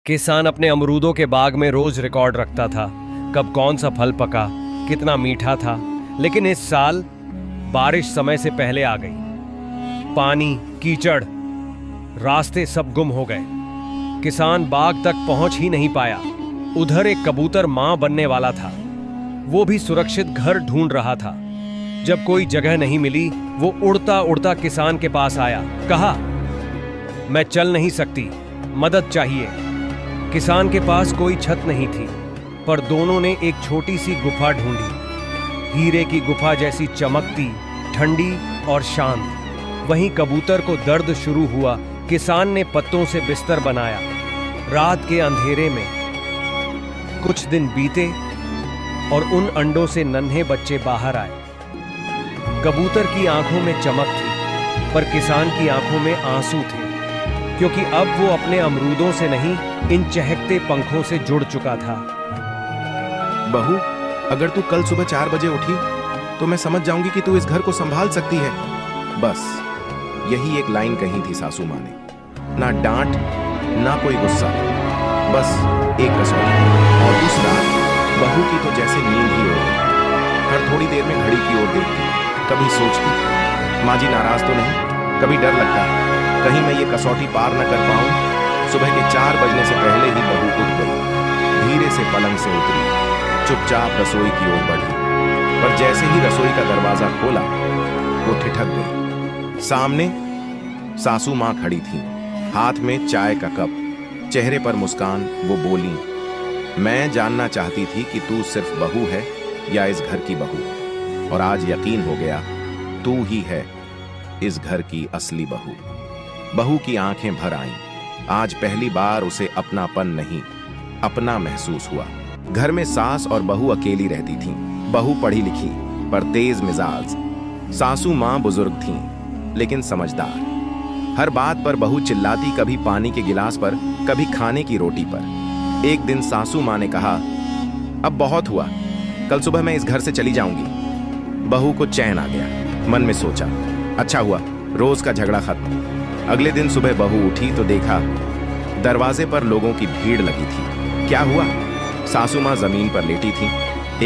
किसान अपने अमरूदों के बाग में रोज रिकॉर्ड रखता था, कब कौन सा फल पका, कितना मीठा था। लेकिन इस साल बारिश समय से पहले आ गई। पानी, कीचड़, रास्ते सब गुम हो गए। किसान बाग तक पहुंच ही नहीं पाया। उधर एक कबूतर मां बनने वाला था। वो भी सुरक्षित घर ढूंढ रहा था। जब कोई जगह नहीं मिली, वो उड़ता उड़ता किसान के पास आया। कहा, मैं चल नहीं सकती, मदद चाहिए। किसान के पास कोई छत नहीं थी, पर दोनों ने एक छोटी सी गुफा ढूंढी। हीरे की गुफा जैसी चमकती, ठंडी और शांत। वहीं कबूतर को दर्द शुरू हुआ। किसान ने पत्तों से बिस्तर बनाया। रात के अंधेरे में कुछ दिन बीते और उन अंडों से नन्हे बच्चे बाहर आए। कबूतर की आंखों में चमक थी, पर किसान की आंखों में आंसू थे, क्योंकि अब वो अपने अमरूदों से नहीं, इन चहकते पंखों से जुड़ चुका था। बहू, अगर तू कल सुबह 4 बजे उठी तो मैं समझ जाऊंगी कि तू इस घर को संभाल सकती है। बस यही एक लाइन कही थी सासू माँ ने। ना डांट, ना कोई गुस्सा, बस एक कसौटी। और उस रात बहू की तो जैसे नींद ही उड़ गई। हर थोड़ी देर में घड़ी की ओर देखती, कभी सोचती, माँ जी नाराज तो नहीं। कभी डर लगता, कहीं मैं ये कसौटी पार न कर पाऊं। सुबह के 4 बजने से पहले ही बहू उठ गई। धीरे से पलंग से उतरी, चुपचाप रसोई की ओर बढ़ी। पर जैसे ही रसोई का दरवाजा खोला, वो ठिठक गई। सामने सासू माँ खड़ी थी, हाथ में चाय का कप, चेहरे पर मुस्कान। वो बोली, मैं जानना चाहती थी कि तू सिर्फ बहू है या इस घर की बहू। और आज यकीन हो गया, तू ही है इस घर की असली बहू। बहू की आंखें भर आईं। आज पहली बार उसे अपनापन नहीं, अपना महसूस हुआ। घर में सास और बहू अकेली रहती थीं। बहू पढ़ी लिखी पर तेज मिजाज। सासू मां बुजुर्ग थीं, लेकिन समझदार। हर बात पर बहू चिल्लाती, कभी पानी के गिलास पर, कभी खाने की रोटी पर। एक दिन सासू मां ने कहा, अब बहुत हुआ, कल सुबह मैं इस घर से चली जाऊंगी। बहू को चैन आ गया। मन में सोचा, अच्छा हुआ, रोज का झगड़ा खत्म। अगले दिन सुबह बहू उठी तो देखा दरवाजे पर लोगों की भीड़ लगी थी। क्या हुआ? सासू मां जमीन पर लेटी थी।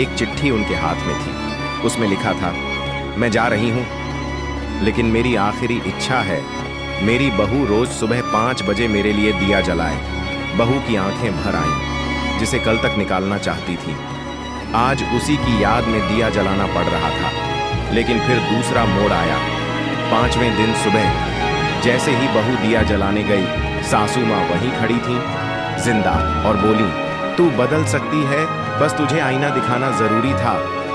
एक चिट्ठी उनके हाथ में थी। उसमें लिखा था, मैं जा रही हूं, लेकिन मेरी आखिरी इच्छा है, मेरी बहू रोज सुबह 5 बजे मेरे लिए दिया जलाए। बहू की आंखें भर आईं, जिसे कल तक निकालना चाहती थी। आज उसी की याद में दिया जलाना पड़ रहा था। लेकिन फिर दूसरा मोड़ आया। 5वें दिन सुबह जैसे ही बहू दिया जलाने गई, सासू माँ वहीं खड़ी थी, जिंदा, और बोली, तू बदल सकती है, बस तुझे आईना दिखाना जरूरी था।